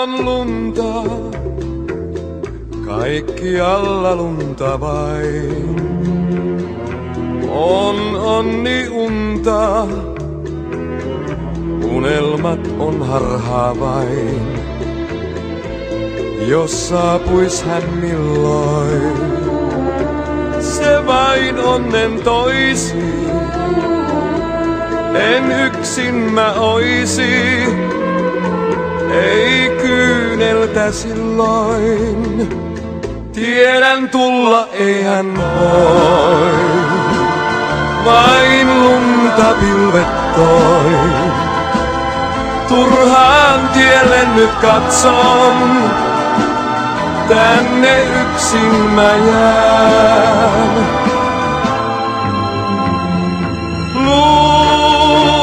on lunta, kaikkialla lunta vain. On onni unta, unelmat on harhaa vain. Jos saapuis hän milloin, se vain onnen toisi. En yksin mä oisi, ei kyyneltä silloin. Tiedän tulla ei hän voi, vain lunta pilvettoin. Turhaan tielle nyt katson, tänne yksin mä jään. Lunta,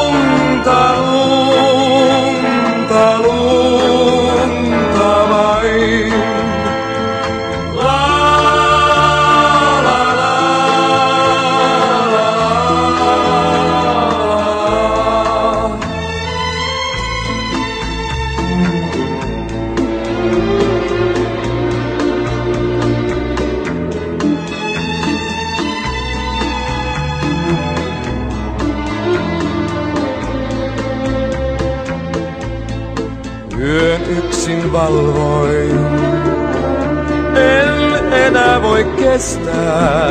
lunta, lunta vain. La, la, la, la, la. Yön yksin valvoin, en enää voi kestää,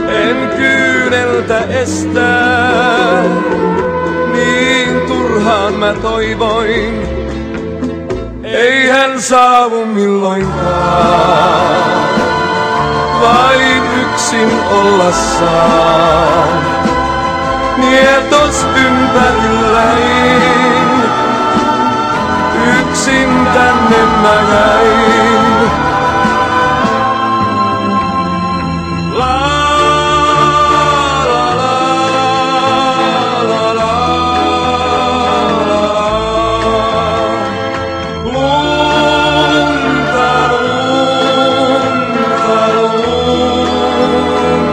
en kyyneltä estää, niin turhaan mä toivoin, ei hän saavu milloinkaan, vain yksin olla saan, mietos ympärilläin. Yksin tänne mä jään.